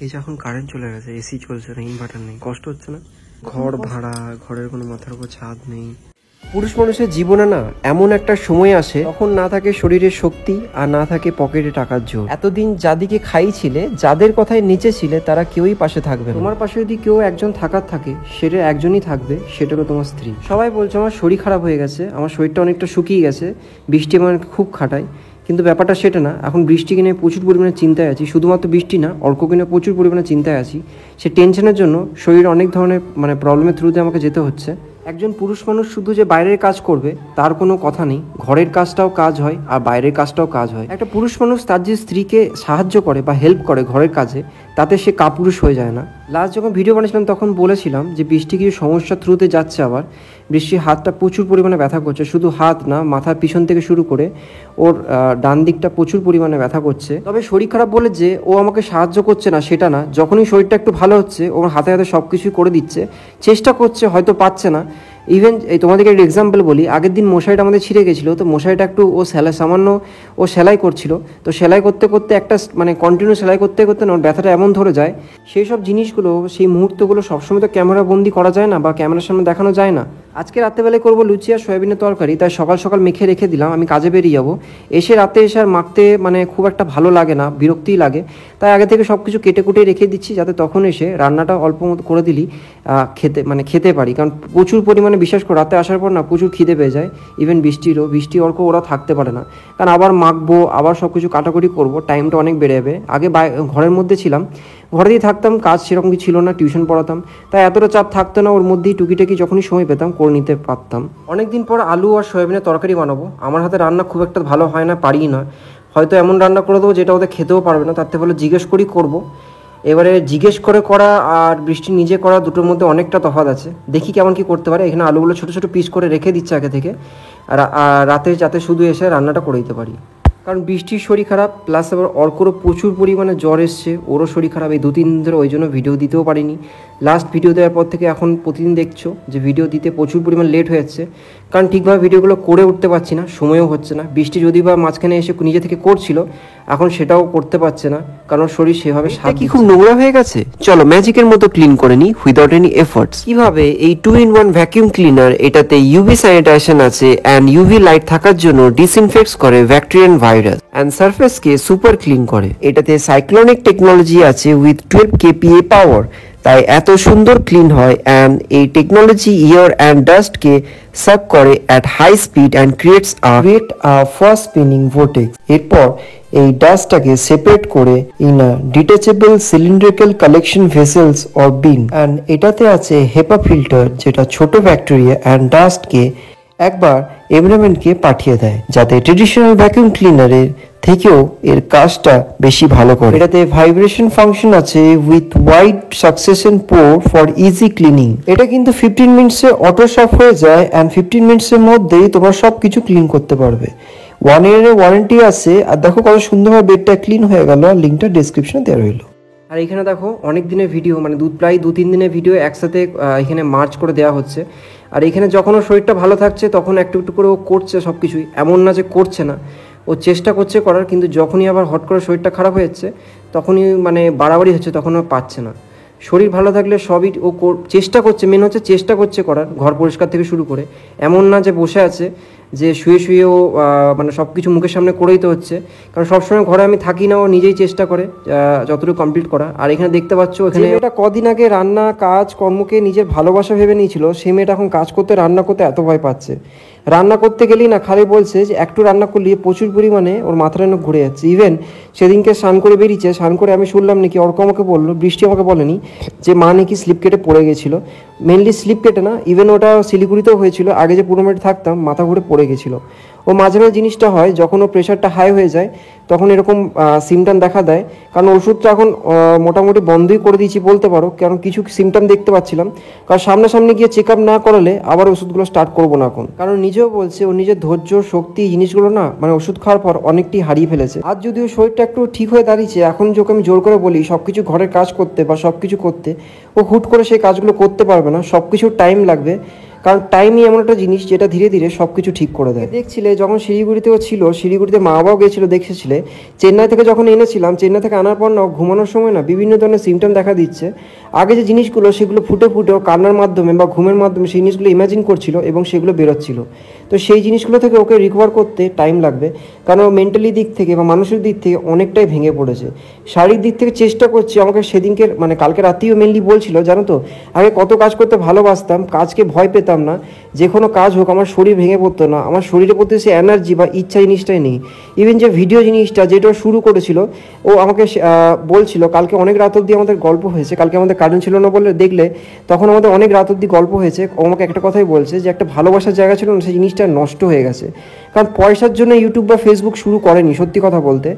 এই যে এখন কারেন্ট চলে গেছে, এসি চলছে না, ইনভার্টার নেই, কষ্ট হচ্ছে না? ঘর ভাড়া, ঘরের কোনো মাথার উপর ছাদ নেই। পুরুষ মানুষের জীবনে না এমন একটা সময় আসে তখন না থাকে শরীরের শক্তি আর না থাকে পকেটে টাকার জোর। এতদিন যাদিকে খাইছিলে, যাদের কথায় নিচে ছিলে, তারা কেউই পাশে থাকবে। তোমার পাশে যদি কেউ একজন থাকার থাকে, সেটা একজনই থাকবে, সেটা হলো তোমার স্ত্রী। সবাই বলছে আমার শরীর খারাপ হয়ে গেছে, আমার শরীরটা অনেকটা শুকিয়ে গেছে, বৃষ্টি আমার খুব খাটায়। কিন্তু ব্যাপারটা সেটা না। এখন বৃষ্টিকে নিয়ে প্রচুর পরিমাণে চিন্তায় আছি। শুধুমাত্র বৃষ্টি না, অর্ককে নিয়ে প্রচুর পরিমাণে চিন্তায় আছি। সে টেনশনের জন্য শরীর অনেক ধরনের প্রবলেমের থ্রুতে আমাকে যেতে হচ্ছে। একজন পুরুষ মানুষ শুধু যে বাইরের কাজ করবে তার কোনো কথা নেই। ঘরের কাজটাও কাজ হয় আর বাইরের কাজটাও কাজ হয়। একটা পুরুষ মানুষ তার যে স্ত্রীকে সাহায্য করে বা হেল্প করে ঘরের কাজে, তাতে সে কাপুরুষ হয়ে যায় না। লাস্ট যখন ভিডিও বানিয়েছিলাম তখন বলেছিলাম যে বৃষ্টি কিছু সমস্যার থ্রুতে যাচ্ছে। আবার বৃষ্টির হাতটা প্রচুর পরিমাণে ব্যথা করছে, শুধু হাত না, মাথার পিছন থেকে শুরু করে ওর ডান দিকটা প্রচুর পরিমাণে ব্যথা করছে। তবে শরীর খারাপ বলে যে ও আমাকে সাহায্য করছে না সেটা না। যখনই শরীরটা একটু ভালো হচ্ছে, ওর হাতে হাতে সব কিছুই করে দিচ্ছে, চেষ্টা করছে, হয়তো পাচ্ছে না। ইভেন এই তোমাদেরকে একটা এক্সাম্পল বলি, আগের দিন মশারিটা আমাদের ছিঁড়ে গেছিলো, তো মশারিটা একটু ও সামান্য সেলাই করছিল। তো সেলাই করতে করতে একটা কন্টিনিউ সেলাই করতে করতে না ওর ব্যথাটা এমন ধরে যায়। সেই সব জিনিসগুলো, সেই মুহূর্তগুলো সবসময় তো ক্যামেরা বন্দি করা যায় না বা ক্যামেরার সামনে দেখানো যায় না। আজকে রাত্রেবেলায় করবো লুচি আর সয়াবিনের তরকারি, তাই সকাল সকাল মেখে রেখে দিলাম। আমি কাজে বেরিয়ে যাবো, এসে রাতে এসে আর মাখতে খুব একটা ভালো লাগে না, বিরক্তিই লাগে। তাই আগে থেকে সব কিছু কেটে কুটে রেখে দিচ্ছি, যাতে তখন এসে রান্নাটা অল্প মতো করে দিলি খেতে পারি। কারণ প্রচুর পরিমাণে, বিশেষ করে রাতে আসার পর না প্রচুর খিদে পেয়ে যায়। ইভেন বৃষ্টি অর্ক ওরা থাকতে পারে না, কারণ আবার মাখবো, আবার সব কিছু কাটাকুটি করবো, টাইমটা অনেক বেড়ে যাবে। আগে ঘরের মধ্যে ছিলাম, ঘরে দিয়ে থাকতাম, কাজ সেরকম কিছু ছিল না, টিউশন পড়াতাম, তাই এতটা চাপ থাকতো না। ওর মধ্যেই টুকিটাকি যখনই সময় পেতাম করে নিতে পারতাম। অনেকদিন পর আলু আর সয়াবিনের তরকারি বানাবো। আমার হাতে রান্না খুব একটা ভালো হয় না, পারি না। হয়তো এমন রান্না করে দেবো যেটা ওদের খেতেও পারবে না, তার থেকে বলে জিজ্ঞেস করেই করবো। এবারে জিজ্ঞেস করে করা আর বৃষ্টি নিজে করা দুটোর মধ্যে অনেকটা তফাৎ আছে। দেখি কেমন কি করতে পারে। এখানে আলুগুলো ছোটো ছোটো পিস করে রেখে দিচ্ছে আগে থেকে, আর রাতে যাতে শুধু এসে রান্নাটা করে দিতে পারি। কারণ বৃষ্টির শরীর খারাপ, প্লাস আবার অর্করও প্রচুর পরিমাণে জ্বর এসছে, ওরও শরীর খারাপ। এই 2-3 দিন ধরে ওই জন্য ভিডিও দিতেও পারিনি। লাস্ট ভিডিও দেওয়ার পর থেকে এখন প্রতিদিন দেখছো যে ভিডিও দিতে প্রচুর পরিমাণ লেট হয়ে যাচ্ছে, কারণ ঠিকভাবে ভিডিওগুলো করে উঠতে পারছি না, সময়ও হচ্ছে না। বৃষ্টি যদি বা মাঝখানে এসে নিজে থেকে করছিল, এখন সেটাও করতে পারছে না, কারণ শরীর সেভাবে কি খুব নোংরা হয়ে গেছে। চলো ম্যাজিকের মতো ক্লিন করে নিই উইদাউট এনি এফোর্টস। কিভাবে? এই 2-in-1 ভ্যাকিউম ক্লিনার, এটাতে ইউভি স্যানিটাইজেশন আছে অ্যান্ড ইউভি লাইট থাকার জন্য ডিসইনফেক্টস করে ব্যাকটেরিয়ান ভাইরাস অ্যান্ড সারফেসকে সুপার ক্লিন করে। এটাতে সাইক্লোনিক টেকনোলজি আছে উইথ 12 kPa পাওয়ার, তাই এত সুন্দর ক্লিন হয়। অ্যান্ড এই টেকনোলজি ইয়ার অ্যান্ড ডাস্টকে সাক করে at high speed and creates a fast spinning vortex. এরপর এই ডাস্টটাকে সেপারেট করে in a detachable cylindrical collection vessels or bin. And এটাতে আছে হেপা ফিল্টার, যেটা ছোট ব্যাকটেরিয়া অ্যান্ড ডাস্টকে একবার এনভায়রনমেন্টকে পাঠিয়ে দেয়, যাতে ট্রেডিশনাল ভ্যাকুয়াম ক্লিনারের থেকেও এর কাজটা বেশি ভালো করে। এটাতে ভাইব্রেশন ফাংশন আছে with wide succession poor for easy cleaning. এটা কিন্তু 15 মিনিটসে অটো সাফ হয়ে যায় অ্যান্ড 15 মিনিটসের মধ্যেই তোমরা সব কিছু ক্লিন করতে পারবে। 1 year ওয়ারেন্টি আছে। আর দেখো কত সুন্দরভাবে বেডটা ক্লিন হয়ে গেল। লিঙ্কটা ডেসক্রিপশনে দেওয়া রইল। আর এখানে দেখো অনেক দিনের ভিডিও, প্রায় 2-3 দিনের ভিডিও একসাথে এখানে মার্চ করে দেওয়া হচ্ছে। আর এখানে যখন ওর শরীরটা ভালো থাকছে তখন একটু একটু করে ও করছে সব কিছুই, এমন না যে করছে না, ও চেষ্টা করছে করার। কিন্তু যখনই আবার হট করে শরীরটা খারাপ হয়ে যাচ্ছে, তখনই বাড়াবাড়ি হচ্ছে, তখন ও পাচ্ছে না। শরীর ভালো থাকলে সবই ও চেষ্টা করছে, মেন হচ্ছে চেষ্টা করছে করার, ঘর পরিষ্কার থেকে শুরু করে। এমন না যে বসে আছে, যে শুয়ে শুয়েও সব কিছু মুখের সামনে করেই তো হচ্ছে। কারণ সবসময় ঘরে আমি থাকি না, ও নিজেই চেষ্টা করে যতটুকু কমপ্লিট করা। আর এখানে দেখতে পাচ্ছ, এখানে এটা কদিন আগে রান্না কাজ কর্মকে নিজের ভালোবাসা ভেবে নিয়েছিল, সেই মেয়েটা এখন কাজ করতে, রান্না করতে এত ভয় পাচ্ছে। রান্না করতে গেলেই না খালি বলছে যে একটু রান্না করলে প্রচুর পরিমাণে ওর মাথাটা যেন ঘুরে যাচ্ছে। ইভেন সেদিনকে স্নান করে বেরিয়েছে, স্নান করে আমি শুনলাম নাকি অর্ক আমাকে বললো, বৃষ্টি আমাকে বলেনি, যে মা নাকি স্লিপ কেটে পড়ে গেছিলো। মেনলি স্লিপ কেটে না, ইভেন ওটা শিলিগুড়িতেও হয়েছিল। আগে যে 15 মিনিট থাকতাম, মাথা ঘুরে পড়ে গেছিলো। ও মাঝে মাঝে জিনিসটা হয়, যখন ওর প্রেশারটা হাই হয়ে যায় তখন এরকম সিমটম দেখা দেয়। কারণ ওষুধটা এখন মোটামুটি বন্ধই করে দিয়েছি বলতে পারো, কারণ কিছু সিমটম দেখতে পাচ্ছিলাম। কারণ সামনাসামনি গিয়ে চেক আপ না করালে আবার ওষুধগুলো স্টার্ট করবো না এখন। কারণ নিজেও বলছে ও নিজের ধৈর্য শক্তি জিনিসগুলো না ওষুধ খাওয়ার পর অনেকটাই হারিয়ে ফেলেছে। আজ যদিও শরীরটা একটু ঠিক হয়ে দাঁড়িয়েছে, এখন যখন আমি জোর করে বলি সব কিছু ঘরের কাজ করতে বা সব কিছু করতে, ও হুট করে সেই কাজগুলো করতে পারবে না, সব কিছুর টাইম লাগবে। কারণ টাইমই এমন একটা জিনিস যেটা ধীরে ধীরে সব কিছু ঠিক করে দেয়। দেখছিলে যখন শিলিগুড়িতেও ছিল, শিলিগুড়িতে মা বাবাও গেছিলো, দেখেছিলে চেন্নাই থেকে যখন এনেছিলাম, চেন্নাই থেকে আনার পর না ঘুমানোর সময় না বিভিন্ন ধরনের সিমটম দেখা দিচ্ছে। আগে যে জিনিসগুলো সেগুলো ফুটে ফুটেও কান্নার মাধ্যমে বা ঘুমের মাধ্যমে সেই জিনিসগুলো ইমাজিন করছিল এবং সেগুলো বেরোচ্ছিল। তো সেই জিনিসগুলো থেকে ওকে রিকভার করতে টাইম লাগবে, কারণ ও মেন্টালি দিক থেকে বা মানসিক দিক থেকে অনেকটাই ভেঙে পড়েছে। শারীরিক দিক থেকে চেষ্টা করছি, আমাকে সেদিনকে মানে কালকে রাতেও মেনলি বলছিল, জানো তো আগে কত কাজ করতে ভালোবাসতাম, কাজকে ভয় পেতাম না, যে কোনো কাজ হোক আমার শরীর ভেঙে পড়তো না, আমার শরীরের প্রতি সে এনার্জি বা ইচ্ছা জিনিসটাই নেই। ইভেন যে ভিডিও জিনিসটা যেটা শুরু করেছিল ও আমাকে বলছিল, কালকে অনেক রাত অবধি আমাদের গল্প হয়েছে, কালকে আমাদের কারেন্ট ছিল না বলে দেখলে তখন আমাদের অনেক রাত অবধি গল্প হয়েছে। ও আমাকে একটা কথাই বলছে যে একটা ভালোবাসার জায়গা ছিল না, সেই জিনিসটা নষ্ট হয়ে গেছে। কারণ পয়সার জন্য ইউটিউব বা ফেসবুক শুরু করেনি সত্যি কথা বলতে,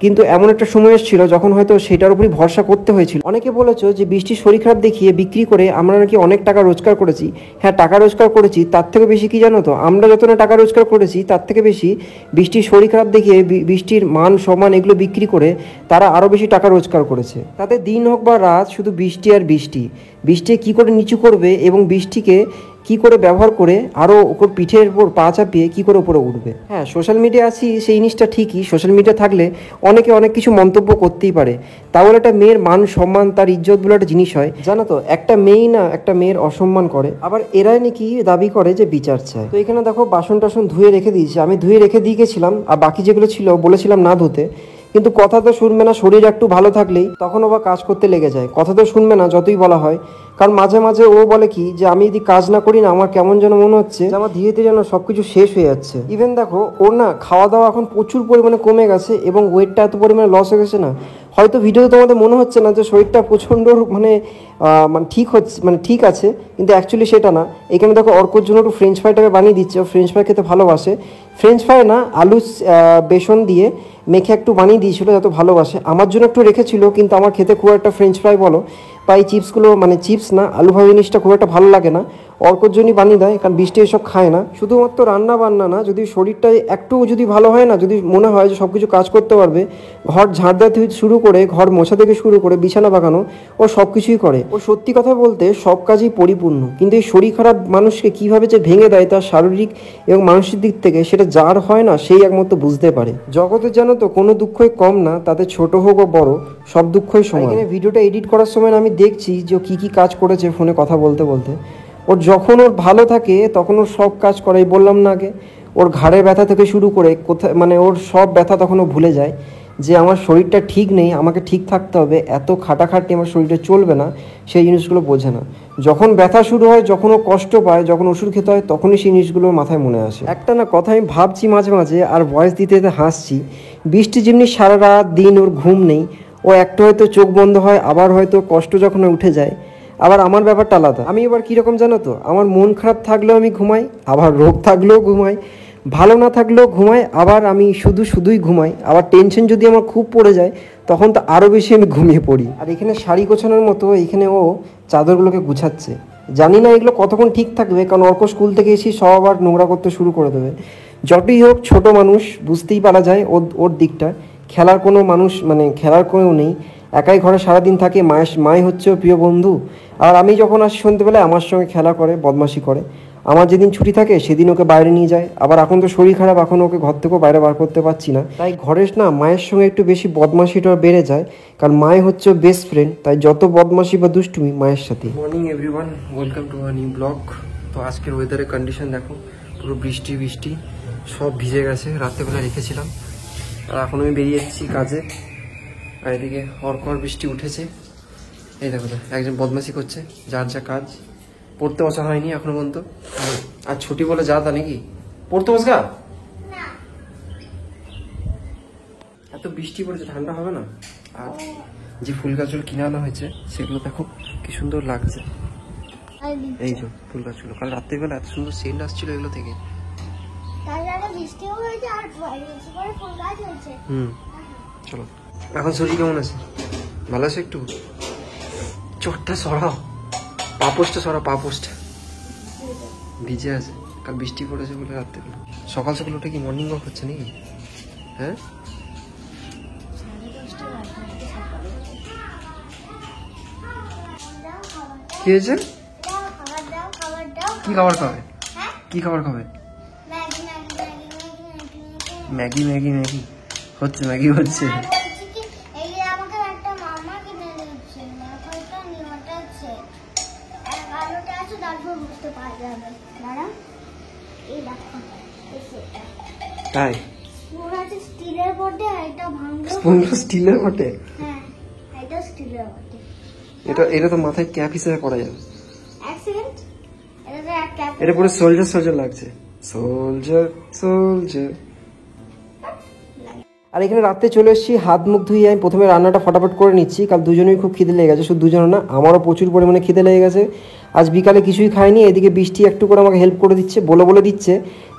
কিন্তু এমন একটা সময় এসেছিল যখন হয়তো সেটার উপরই ভরসা করতে হয়েছিল। অনেকে বলেছো যে বৃষ্টির শরীর খারাপ দেখিয়ে বিক্রি করে আমরা নাকি অনেক টাকা রোজগার করেছি। হ্যাঁ, টাকা রোজগার করেছি, তার থেকে বেশি কি জানো তো, আমরা যত না টাকা রোজগার করেছি তার থেকে বেশি বৃষ্টির শরীর খারাপ দেখিয়ে বৃষ্টির মান সম্মান এগুলো বিক্রি করে তারা আরও বেশি টাকা রোজগার করেছে। তাদের দিন হোক বা রাত শুধু বৃষ্টি আর বৃষ্টি, বৃষ্টি কী করে নিচু করবে এবং বৃষ্টিকে কি করে ব্যবহার করে আরও ওপর পিঠের উপর পা চাপিয়ে কী করে উপরে উঠবে। হ্যাঁ, সোশ্যাল মিডিয়া আছি সেই জিনিসটা ঠিকই, সোশ্যাল মিডিয়া থাকলে অনেকে অনেক কিছু মন্তব্য করতেই পারে, তাহলে একটা মেয়ের মান সম্মান তার ইজ্জত বলে একটা জিনিস হয়, জানো তো একটা মেয়েই না একটা মেয়ের অসম্মান করে, আবার এরাই নাকি দাবি করে যে বিচার চায়। তো এখানে দেখো বাসন টাসন ধুয়ে রেখে দিয়েছি, আমি ধুয়ে রেখে দিয়ে গেছিলাম, আর বাকি যেগুলো ছিল বলেছিলাম না ধুতে, কিন্তু কথা তো শুনবে না, শরীর একটু ভালো থাকলেই তখন আবার কাজ করতে লেগে যায়, কথা তো শুনবে না যতই বলা হয়। কারণ মাঝে মাঝে ও বলে কি যে আমি যদি কাজ না করি না আমার কেমন যেন মনে হচ্ছে যে আমার ধীরে ধীরে যেন সব কিছু শেষ হয়ে যাচ্ছে। ইভেন দেখো ওর না খাওয়া দাওয়া এখন প্রচুর পরিমাণে কমে গেছে এবং ওয়েটটা এত পরিমাণে লস হয়ে গেছে না, হয়তো ভিডিওতে তোমাদের মনে হচ্ছে না যে শরীরটা প্রচণ্ড মানে ঠিক হচ্ছে, মানে ঠিক আছে, কিন্তু অ্যাকচুয়ালি সেটা না। এখানে দেখো অর্কর জন্য একটু ফ্রেঞ্চ ফ্রাইটাকে বানিয়ে দিচ্ছে, ও ফ্রেঞ্চ ফ্রাই খেতে ভালোবাসে। ফ্রেঞ্চ ফ্রাই না, আলু বেসন দিয়ে মেখে একটু বানিয়ে দিয়েছিল যত ভালোবাসে, আমার জন্য একটু রেখেছিল, কিন্তু আমার খেতে খুব একটা ফ্রেঞ্চ ফ্রাই বলো বা এই চিপসগুলো, মানে চিপস না আলু ভাজা জিনিসটা খুব একটা ভালো লাগে না, অর্কর জন্যই বানিয়ে দেয়, কারণ বৃষ্টি এসব খায় না। শুধুমাত্র রান্না বান্না না, যদি শরীরটা একটু যদি ভালো হয় না, যদি মনে হয় যে সব কিছু কাজ করতে পারবে, ঘর ঝাড় দেওয়া থেকে শুরু করে ঘর মোছা থেকে শুরু করে বিছানা বাগানো, ও সব কিছুই করে। ও সত্যি কথা বলতে সব কাজই পরিপূর্ণ, কিন্তু এই শরীর খারাপ মানুষকে কীভাবে যে ভেঙে দেয় তার শারীরিক এবং মানসিক দিক থেকে, সেটা যার হয় না সেই একমাত্র বুঝতে পারে। জগতে জানো তো কোনো দুঃখই কম না, তাতে ছোট হোক বা বড় সব দুঃখই সমান। এখানে ভিডিওটা এডিট করার সময় আমি দেখছি যে ও কী কী কাজ করেছে ফোনে কথা বলতে বলতে। ওর যখন ওর ভালো থাকে তখন ওর সব কাজ করে, বললাম না আগে, ওর ঘাড়ের ব্যথা থেকে শুরু করে কোথায় মানে ওর সব ব্যথা তখন ও ভুলে যায় যে আমার শরীরটা ঠিক নেই, আমাকে ঠিক থাকতে হবে, এত খাটাখাটি আমার শরীরে চলবে না, সেই জিনিসগুলো বোঝে না। যখন ব্যথা শুরু হয়, যখন ও কষ্ট পায়, যখন ওষুধ খেতে হয়, তখনই সেই জিনিসগুলো মাথায় মনে আসে। একটা না কথা আমি ভাবছি মাঝে মাঝে আর ভয়েস দিতে দিতে হাসছি, বৃষ্টি যেমনি সারা রাত দিন ওর ঘুম নেই, ও একটা হয়তো চোখ বন্ধ হয়, আবার হয়তো কষ্ট যখন উঠে যায়। আবার আমার ব্যাপারটা আলাদা, আমি এবার কীরকম জানো তো, আমার মন খারাপ থাকলেও আমি ঘুমাই, আবার রোগ থাকলেও ঘুমাই, ভালো না থাকলেও ঘুমাই, আবার আমি শুধুই ঘুমাই, আবার টেনশন যদি আমার খুব পড়ে যায় তখন তো আরও বেশি আমি ঘুমিয়ে পড়ি। আর এখানে শাড়ি গোছানোর মতো এখানে ও চাদরগুলোকে গুছাচ্ছে, জানি না এগুলো কতক্ষণ ঠিক থাকবে, কারণ অর্ক স্কুল থেকে এসে সব আবার নোংরা করতে শুরু করে দেবে। যতই হোক ছোট মানুষ, বুঝতেই পারা যায় ওর দিকটা, খেলার কোনো মানুষ মানে খেলার কোনো নেই, একাই ঘরে সারাদিন থাকে, মাই হচ্ছে ওর প্রিয় বন্ধু। আর আমি যখন আসি সন্ধ্যেবেলায় আমার সঙ্গে খেলা করে, বদমাশি করে, আমার যেদিন ছুটি থাকে সেদিন ওকে বাইরে নিয়ে যায়। আবার এখন তো শরীর খারাপ, এখন ওকে ঘর থেকেও বাইরে বার করতে পারছি না, তাই ঘরের না মায়ের সঙ্গে একটু বেশি বদমাশিটা বেড়ে যায়, কারণ মায় হচ্ছে বেস্ট ফ্রেন্ড, তাই যত বদমাশি বা দুষ্টুমি মায়ের সাথে। Morning everyone, welcome to a new blog. তো আজকের ওয়েদারের কন্ডিশন দেখো, পুরো বৃষ্টি বৃষ্টি, সব ভিজে গেছে, রাত্রেবেলা রেখেছিলাম, আর এখন আমি বেরিয়ে এসেছি কাজে। আর এদিকে হরকর বৃষ্টি উঠেছে, এই দেখো একজন বদমাশি করছে, যার যা কাজ। পড়তে বসা হয়নি এখনো পর্যন্ত, আর ছুটি বলে যা তা নাকি পড়তে বসা, এত বৃষ্টি পড়েছে ঠান্ডা হবে না। আর যে ফুল গাছগুলো কিনে আনা হয়েছে সেগুলো দেখো কি সুন্দর লাগছে, এই যে ফুল গাছগুলো কাল রাত্রিবেলা এত সুন্দর সেন্ট আসছিল এগুলো থেকে। চলো, এখন শরীর কেমন আছে? ভালো আছে একটু? চোটটা সরাও, পাপোসটা সরাও, পাপোসটা ভিজে আছে, কাল বৃষ্টি পড়েছে বলে রাত্রিবেলা। সকাল সকাল উঠে কি মর্নিং ওয়াক হচ্ছে নাকি? হ্যাঁ, কি হয়েছে? কি কি খাবার খাবে? কি খাবার খাবে? ম্যাগি ম্যাগি ম্যাগি হচ্ছে, ম্যাগি হচ্ছে। তাই স্টিলের বটে, স্টিলের বটে। এটা তো মাথায় ক্যাপ হিসেবে পড়া যাবে। এটা পুরো সোলজার সোলজার লাগছে, সোলজার সোলজার। আর এখানে রাতে চলে এসেছি, হাত মুখ ধুয়ে আমি প্রথমে রান্নাটা ফটাফট করে নিচ্ছি, কারণ দুজনেই খুব খিদে লেগে গেছে। শুধু দুজনে না, আমারও প্রচুর পরিমাণে খিদে লেগে গেছে। আজ বিকালে কিছুই খাইনি, এদিকে বৃষ্টি একটু করে আমাকে হেল্প করে দিচ্ছে, বলে দিচ্ছে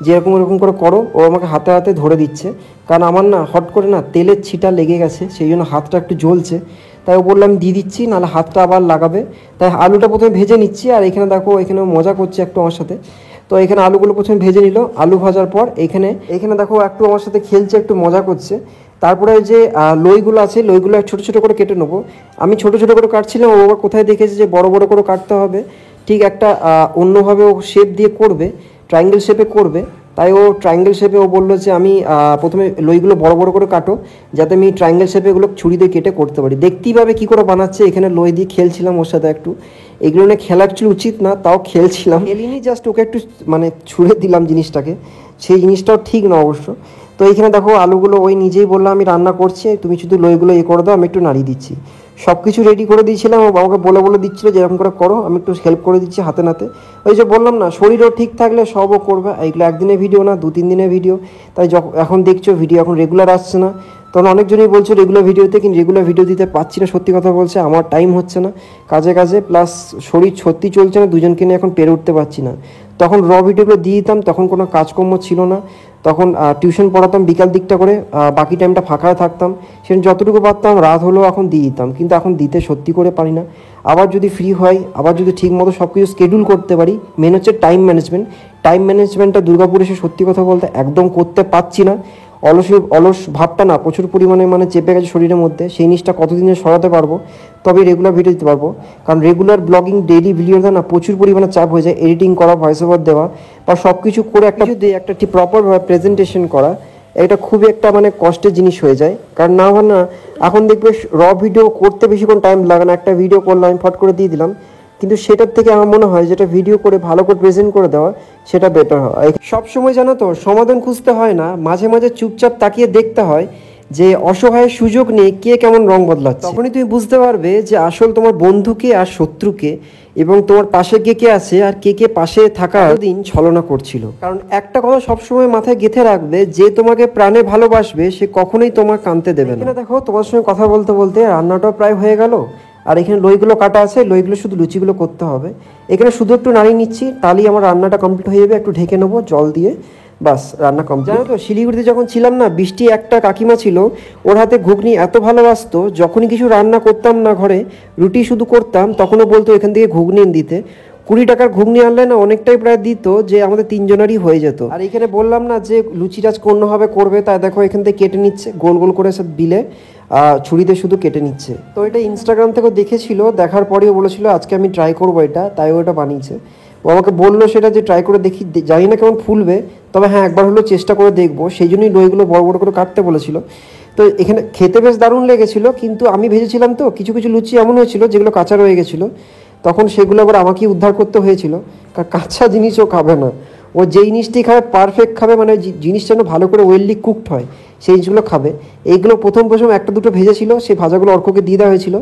যে এরকম এরকম করে করো। ও আমাকে হাতে হাতে ধরে দিচ্ছে, কারণ আমার না হট করে না তেলের ছিটা লেগে গেছে, সেই জন্য হাতটা একটু জ্বলছে। তাই ও বললাম দিয়ে দিচ্ছি, নাহলে হাতটা আবার লাগাবে। তাই আলুটা প্রথমে ভেজে নিচ্ছি। আর এখানে দেখো, এখানে মজা করছে একটু আমার সাথে। তো এখানে আলুগুলো প্রথমে ভেজে নিল, আলু ভাজার পর এখানে দেখো একটু আমার সাথে খেলছে, একটু মজা করছে। তারপরে যে লইগুলো আছে, লইগুলো ছোটো ছোটো করে কেটে নেবো। আমি ছোটো ছোটো করে কাটছিলাম, ও আবার কোথায় দেখেছে যে বড় বড় করে কাটতে হবে, ঠিক একটা অন্যভাবে ও শেপ দিয়ে করবে, ট্রায়াঙ্গেল শেপে করবে। তাই ও ট্রায়াঙ্গেল শেপে ও বললো যে আমি প্রথমে লইগুলো বড় বড় করে কাটো, যাতে আমি ট্রায়াঙ্গেল শেপে এগুলো ছুরি দিয়ে কেটে করতে পারি। দেখতেই পাবে কী করে বানাচ্ছে। এখানে লই দিয়ে খেলছিলাম ওর সাথে একটু, এগুলো নিয়ে খেলা অ্যাকচুয়ালি উচিত না, তাও খেলছিলাম। খেলিনি, জাস্ট ওকে একটু মানে ছুঁড়ে দিলাম জিনিসটাকে, সেই জিনিসটাও ঠিক না অবশ্য। তো এইখানে দেখো আলুগুলো ওই নিজেই বললো আমি রান্না করছি, তুমি শুধু লইগুলো করে দাও, আমি একটু নাড়িয়ে দিচ্ছি। সব কিছু রেডি করে দিয়েছিলাম, ও আমাকে বলে দিচ্ছিলো যেরকম করে করো, আমি একটু হেল্প করে দিচ্ছি হাতে নাতে। ওই যে বললাম না, শরীরও ঠিক থাকলে সবও করবে। এইগুলো একদিনের ভিডিও না, 2-3 দিনের ভিডিও। তাই এখন দেখছো ভিডিও এখন রেগুলার আসছে না। তখন অনেকজনই বলছো রেগুলার ভিডিওতে, কিন্তু রেগুলার ভিডিও দিতে পারছি না, সত্যি কথা বলছে। আমার টাইম হচ্ছে না কাজে প্লাস শরীর সত্যি চলছে না, দুজনকে নিয়ে এখন পেরে উঠতে পারছি না। তখন ভিডিওগুলো দিয়ে দিতাম, তখন কোনো কাজকর্ম ছিল না, তখন টিউশন পড়াতাম বিকাল দিকটা করে, বাকি টাইমটা ফাঁকা থাকতাম। সেখানে যতটুকু পারতাম রাত হলেও এখন দিয়ে দিতাম, কিন্তু এখন দিতে সত্যি করে পারি না। আবার যদি ফ্রি হয়, আবার যদি ঠিক মতো সব কিছু স্কেডিউল করতে পারি, মেন হচ্ছে টাইম ম্যানেজমেন্টটা দুর্গাপুরে এসে সত্যি কথা বলতে একদম করতে পারছি না। অলস ভাবটা না প্রচুর পরিমাণে মানে চেপে গেছে শরীরের মধ্যে। সেই জিনিসটা কতদিনে সরাতে পারবো, তবে রেগুলার ভিডিও দিতে পারবো। কারণ রেগুলার ব্লগিং ডেইলি ভিডিওতে না প্রচুর পরিমাণে চাপ হয়ে যায়, এডিটিং করা, ভয়েস ওভার দেওয়া, বা সব কিছু করে একটা ঠিক প্রপারভাবে প্রেজেন্টেশন করা, এটা খুবই একটা মানে কষ্টের জিনিস হয়ে যায়। কারণ না এখন দেখবে ভিডিও করতে বেশিক্ষণ টাইম লাগে না, একটা ভিডিও করলাম আমি ফট করে দিয়ে দিলাম, কিন্তু সেটার থেকে আমার মনে হয় যেটা ভিডিও করে ভালো করে প্রেজেন্ট করে দেওয়া সেটা বেটার হয়। সবসময় জানো তো সমাধান খুঁজতে হয় না, মাঝে মাঝে চুপচাপ তাকিয়ে দেখতে হয় যে অসহায়ের সুযোগ নিয়ে কে কেমন রং বদলাচ্ছে। তখনই তুমি বুঝতে পারবে যে আসল তোমার বন্ধুকে আর শত্রুকে, এবং তোমার পাশে কে আছে আর কে পাশে থাকা দিন ছলনা করছিল। কারণ একটা কথা সবসময় মাথায় গেঁথে রাখবে, যে তোমাকে প্রাণে ভালোবাসবে সে কখনোই তোমার কাঁদতে দেবে না। দেখো তোমার সঙ্গে কথা বলতে বলতে রান্নাটাও প্রায় হয়ে গেল। আর এখানে লইগুলো কাটা আছে, লইগুলো শুধু লুচিগুলো করতে হবে। এখানে শুধু একটু নাড়িয়ে নিচ্ছি, তাহলেই আমার রান্নাটা কমপ্লিট হয়ে যাবে। একটু ঢেকে নেবো জল দিয়ে, বাস রান্না কমপ্লিট। জানো তো শিলিগুড়িতে যখন ছিলাম না, বৃষ্টি একটা কাকিমা ছিল, ওর হাতে ঘুগনি এত ভালোবাসতো, যখনই কিছু রান্না করতাম না ঘরে, রুটি শুধু করতাম, তখনও বলতো এখান থেকে ঘুগনি দিতে। 20 টাকার ঘুগনি আনলে না অনেকটাই প্রায় দিত, যে আমাদের 3 জনেরই হয়ে যেত। আর এখানে বললাম না যে লুচিটা অন্যভাবে করবে, তাই দেখো এখান থেকে কেটে নিচ্ছে গোল গোল করে, সব বিলে ছুরিতে শুধু কেটে নিচ্ছে। তো এটা ইনস্টাগ্রাম থেকেও দেখেছিল, দেখার পরেও বলেছিল আজকে আমি ট্রাই করবো এটা, তাই ওটা বানিয়েছে। ও আমাকে বললো সেটা যে ট্রাই করে দেখি, জানি না কেমন ফুলবে, তবে হ্যাঁ একবার হলো চেষ্টা করে দেখবো। সেই জন্যই দইগুলো বড় বড় করে কাটতে বলেছিল। তো এখানে খেতে বেশ দারুণ লেগেছিলো, কিন্তু আমি ভেজেছিলাম তো কিছু কিছু লুচি এমন হয়েছিল যেগুলো কাঁচা রয়ে গেছিলো, তখন সেগুলো আবার আমাকেই উদ্ধার করতে হয়েছিল। কারণ কাঁচা জিনিসও খাবে না ও, যে জিনিসটি খাবে পারফেক্ট খাবে, মানে জিনিসটা যেন ভালো করে ওয়েললি কুকড হয় সেই জিনিসগুলো খাবে। এইগুলো প্রথম একটা দুটো ভেজেছিল, সেই ভাজাগুলো অর্ককে দিয়ে দেওয়া হয়েছিল।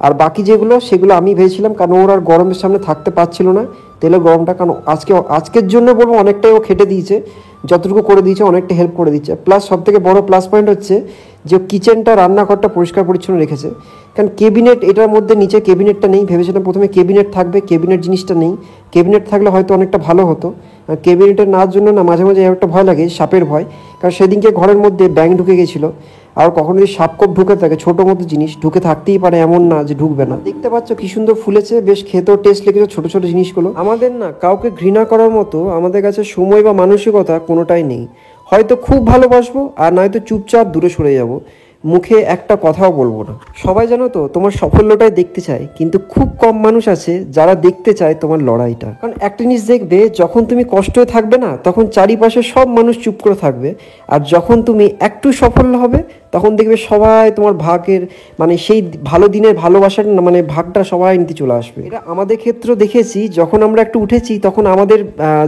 আর বাকি যেগুলো সেগুলো আমি ভেজেছিলাম, কারণ ওর আর গরমের সামনে থাকতে পারছিল না, তেলের গরমটা। কারণ আজকের জন্য বলবো অনেকটাই ও খেটে দিয়েছে, যতটুকু করে দিয়েছে অনেকটা হেল্প করে দিচ্ছে। প্লাস সবথেকে বড় প্লাস পয়েন্ট হচ্ছে যে কিচেনটা, রান্নাঘরটা পরিষ্কার পরিচ্ছন্ন রেখেছে। কারণ কেবিনেট এটার মধ্যে নিচে কেবিনেটটা নেই, ভেবেছিলাম প্রথমে কেবিনেট থাকবে, কেবিনেট জিনিসটা নেই। কেবিনেট থাকলে হয়তো অনেকটা ভালো হতো। কেবিনেটের নেওয়ার জন্য না মাঝে মাঝে একটা ভয় লাগে, সাপের ভয়। কারণ সেদিনকে ঘরের মধ্যে ব্যাঙ ঢুকে গেছিলো, আর কখনো যদি সাপকোপ ঢুকে থাকে, ছোটো মতো জিনিস ঢুকে থাকতেই পারে, এমন না যে ঢুকবে না। দেখতে পাচ্ছ কি সুন্দর ফুলেছে, বেশ খেতেও টেস্ট লেগেছে ছোটো ছোটো জিনিসগুলো। আমাদের না কাউকে ঘৃণা করার মতো আমাদের কাছে সময় বা মানসিকতা কোনোটাই নেই। হয়তো খুব ভালোবাসবো, আর নয়তো চুপচাপ দূরে সরে যাব। মুখে একটা কথাও বলবো না। সবাই জানো তো তোমার সাফল্যটাই দেখতে চায়, কিন্তু খুব কম মানুষ আছে যারা দেখতে চায় তোমার লড়াইটা। কারণ একটা জিনিস দেখবে, যখন তুমি কষ্টে থাকবে না তখন চারিপাশে সব মানুষ চুপ করে থাকবে, আর যখন তুমি একটু সফল হবে তখন দেখবে সবাই তোমার ভাগের মানে সেই ভালো দিনের ভালোবাসার মানে ভাগটা সবাই নিতে চলে আসবে। এটা আমাদের ক্ষেত্রেও দেখেছি, যখন আমরা একটু উঠেছি তখন আমাদের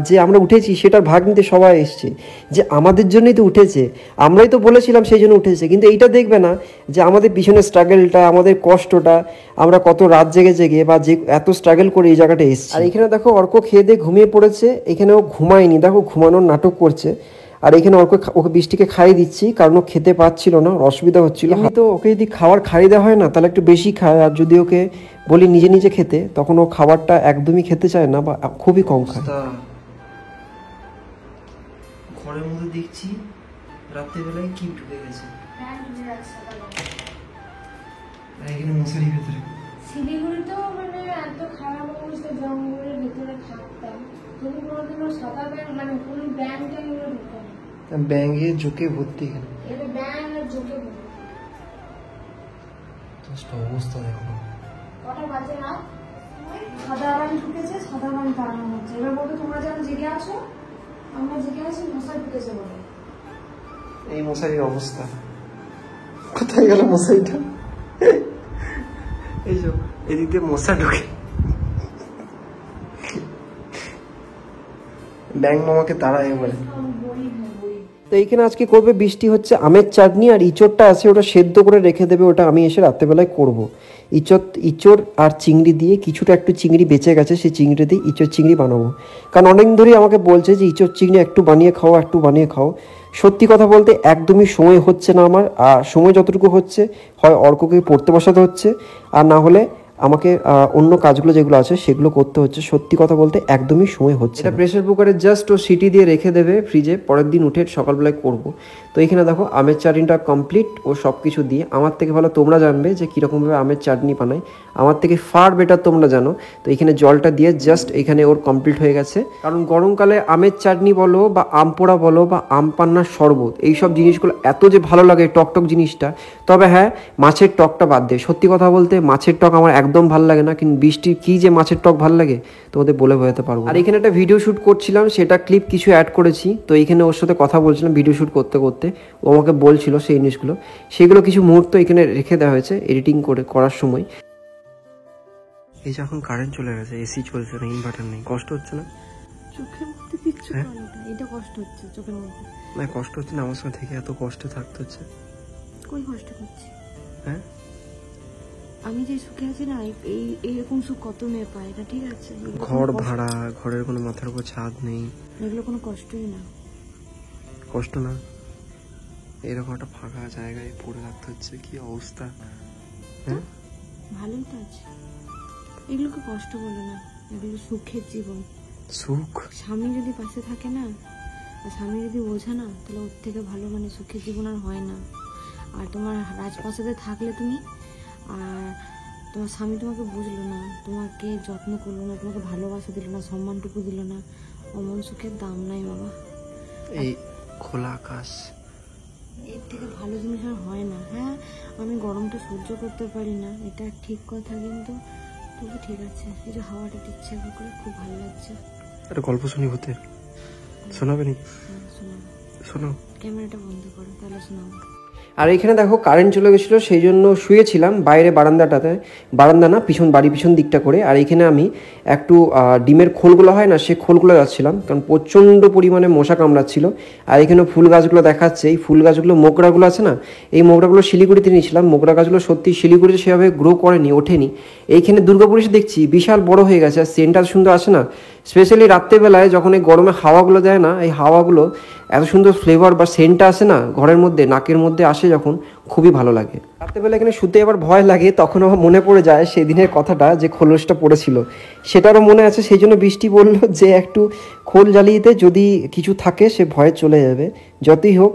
যে আমরা উঠেছি সেটার ভাগ নিতে সবাই এসছে, যে আমাদের জন্যই তো উঠেছে, আমরাই তো বলেছিলাম সেই জন্য উঠেছে। কিন্তু এইটা দেখবে না যে আমাদের পিছনে স্ট্রাগলটা, আমাদের কষ্টটা, আমরা কত রাত জেগে জেগে বা যে এত স্ট্রাগল করে এই জায়গাটা এসেছি। আর এখানে দেখো অর্ক খেয়ে দিয়ে ঘুমিয়ে পড়েছে, এখানেও ঘুমায়নি, দেখো ঘুমানোর নাটক করছে। আর এখানে ওকে বৃষ্টিকে খাইয়ে দিচ্ছি, কারণ ও খেতে পাচ্ছিল না, ওর অসুবিধা হচ্ছিল। তো ওকে যদি খাবার খাইয়ে দেওয়া হয় না তাহলে একটু বেশি খায়, আর যদি ওকে বলি নিজে নিজে খেতে তখন ও খাবারটা একদমই খেতে চায় না বা খুবই কম খায়। ঘরের মধ্যে দেখছি রাত্রেবেলায় কি ঢুকে গেছে, এখানে মশারি ভেতরে। শিলিগুড়িতেও মানে এত খারাপ অবস্থা, জঙ্গলের ভেতরে থাকতাম, তুমি কোনোদিনও সাদা ব্যাংক মানে কোনো ব্যাংক ট্যাঙ্কগুলো ঢুকে না, ব্যাঙে ঝুঁকে ভর্তি এখানে, এটা ব্যাংক আর ঝুঁকে ভর্তি। অবস্থা দেখো কটা বাজে রাত, সাদা ব্যাংক ঢুকেছে, সাদা ব্যাংক তাড়ানো হচ্ছে। এবার বলতো তোমরা যারা জেগে আছো, আমরা জেগে আছি, মশাই ঢুকেছে বলে। এই মশারির অবস্থা, কোথায় গেল মশারিটা? এই যে এদিক দিয়ে মশা ঢুকে, ব্যাঙ মামাকে তাড়ায় বলে। তো এইখানে আজকে করবে বৃষ্টি হচ্ছে আমের চাটনি, আর ইঁচড়টা আছে ওটা সেদ্ধ করে রেখে দেবে, ওটা আমি এসে রাত্রেবেলায় করবো। ইঁচড় আর চিংড়ি দিয়ে, কিছুটা একটু চিংড়ি বেঁচে গেছে, সেই চিংড়ি দিয়ে ইঁচড় চিংড়ি বানাবো। কারণ অনেকদিন ধরেই আমাকে বলছে যে ইঁচড় চিংড়ি একটু বানিয়ে খাও, একটু বানিয়ে খাও। সত্যি কথা বলতে একদমই সময় হচ্ছে না আমার, আর সময় যতটুকু হচ্ছে হয় অর্ককে পড়তে বসাতে হচ্ছে, আর না হলে আমাকে অন্য কাজগুলো যেগুলো আছে সেগুলো করতে হচ্ছে। সত্যি কথা বলতে একদমই সময় হচ্ছে। এটা প্রেসার কুকারে জাস্ট ও সিটি দিয়ে রেখে দেবে ফ্রিজে, পরের দিন উঠে সকালবেলায় করব। তো এখানে দেখো আমের চাটনিটা কমপ্লিট, ও সব কিছু দিয়ে। আমার থেকে ভালো তোমরা জানবে যে কীরকমভাবে আমের চাটনি বানায়, আমার থেকে ফার বেটার তোমরা জানো। তো এখানে জলটা দিয়ে জাস্ট এখানে ওর কমপ্লিট হয়ে গেছে। কারণ গরমকালে আমের চাটনি বলো বা আম পোড়া বলো বা আম পান্নার শরবত, এইসব জিনিসগুলো এত যে ভালো লাগে, টকটক জিনিসটা। তবে হ্যাঁ, মাছের টকটা বাদ দিয়ে, সত্যি কথা বলতে মাছের টক আমার একদম ভালো লাগে না, কিন্তু বৃষ্টির কি যে মাছের টক ভালো লাগে তোমাদের বলে বোঝাতে পারবো। আর এখানে একটা ভিডিও শ্যুট করছিলাম, সেটা ক্লিপ কিছু অ্যাড করেছি। তো এখানে ওর সাথে কথা বলছিলাম ভিডিও শ্যুট করতে করতে, ও আমাকে বলছিল সেই জিনিসগুলো, সেগুলো কিছু মুহূর্ত এখানে রেখে দেওয়া হয়েছে এডিটিং করার সময়। এই যে এখন কারেন্ট চলে গেছে, এসি চলছে না, ইনভার্টার নেই, কষ্ট হচ্ছে না? চোখের মধ্যে কিচ্ছু এটা কষ্ট হচ্ছে চোখের মধ্যে? না কষ্ট হচ্ছে না, আমার সঙ্গে থেকে এত কষ্টে থাকতে হচ্ছে। কই কষ্ট করছি? হ্যাঁ, আমি যে সুখে আছি না, এইরকম সুখ কত মেয়ে পায় না, ঠিক আছে? ঘর ভাড়া, ঘরের কোনো মাথার উপর ছাদ নেই, এগুলো কোনো কষ্টই না। কষ্ট না, এরকম একটা ফাঁকা জায়গায় পড়ে থাকতে হচ্ছে, কি অবস্থা। হ্যাঁ ভালোই তো আছে, এগুলোকে কষ্ট বলে না, এগুলো সুখের জীবন। সুখ স্বামী যদি পাশে থাকে না, আর স্বামী যদি বোঝে না, তাহলে ওর থেকে ভালো মানে সুখের জীবন আর হয় না। আর তোমার রাজপ্রাসাদে থাকলে তুমি, আর তোমার স্বামী তোমাকে বুঝলো না, তোমাকে যত্ন করলো না, তোমাকে ভালোবাসা দিল না, সম্মানটুকু দিল না, অমন সুখের দাম নাই বাবা। এই খোলা আকাশ, এর থেকে ভালো জিনিস আর হয় না। হ্যাঁ, আমি গরমটা সহ্য করতে পারি না, এটা ঠিক কথা, কিন্তু তবু ঠিক আছে। এই যে হাওয়াটা দিচ্ছে করে খুব ভালো লাগছে। একটা গল্প শুনি, হতে শোনাবে নি? শোনো, ক্যামেরাটা বন্ধ করো তাহলে শোনাবো। আর এখানে দেখো কারেন্ট চলে গেছিলো, সেই জন্য শুয়েছিলাম বাইরে বারান্দাটাতে, বারান্দা না বাড়ি পিছন দিকটা করে। আর এখানে আমি একটু ডিমের খোলগুলো হয় না, সেই খোলগুলো যাচ্ছিলাম, কারণ প্রচণ্ড পরিমাণে মশা কামড়াচ্ছিল। আর এখানে ফুল গাছগুলো দেখাচ্ছে, এই ফুল গাছগুলো মোগরাগুলো আছে না, এই মোগরাগুলো শিলিগুড়িতে নিয়েছিলাম। মোগরা গাছগুলো সত্যি শিলিগুড়িতে সেভাবে গ্রো করেনি, ওঠেনি। এইখানে দুর্গাপুরে এসে দেখছি বিশাল বড় হয়ে গেছে, আর সেন্টটা সুন্দর আসে না, স্পেশালি রাত্রেবেলায় যখন এই গরমে হাওয়াগুলো দেয় না, এই হাওয়াগুলো এত সুন্দর ফ্লেভার বা সেন্টটা আসে না ঘরের মধ্যে, নাকের মধ্যে আসে যখন, খুবই ভালো লাগে। রাত্রেবেলা এখানে শুতে আবার ভয় লাগে, তখন আমার মনে পড়ে যায় সেদিনের কথাটা, যে খোলসটা পড়েছিল সেটারও মনে আছে। সেই জন্য বৃষ্টি বলল যে একটু খোল জ্বালিয়েতে, যদি কিছু থাকে সে ভয়ে চলে যাবে, যতই হোক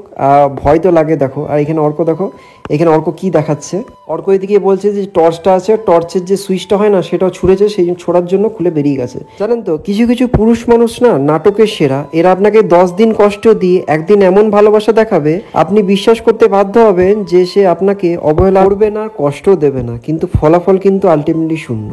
ভয় তো লাগে। দেখো, আর এখানে অর্ক দেখো, এখানে অর্ক কি দেখাচ্ছে, অর্ক এদিকে বলছে যে টর্চটা আছে, টর্চের যে সুইচটা হয় না সেটাও ছুঁড়েছে, সেই ছোড়ার জন্য খুলে বেরিয়ে গেছে। জানেন তো, কিছু কিছু পুরুষ মানুষ না নাটকের সেরা। এরা আপনাকে 10 দিন কষ্ট দিয়ে একদিন এমন ভালোবাসা দেখাবে, আপনি বিশ্বাস করতে বাধ্য হবেন যে সে আপনাকে অবহেলা করবে না, কষ্টও দেবে না, কিন্তু ফলাফল কিন্তু আলটিমেটলি শূন্য।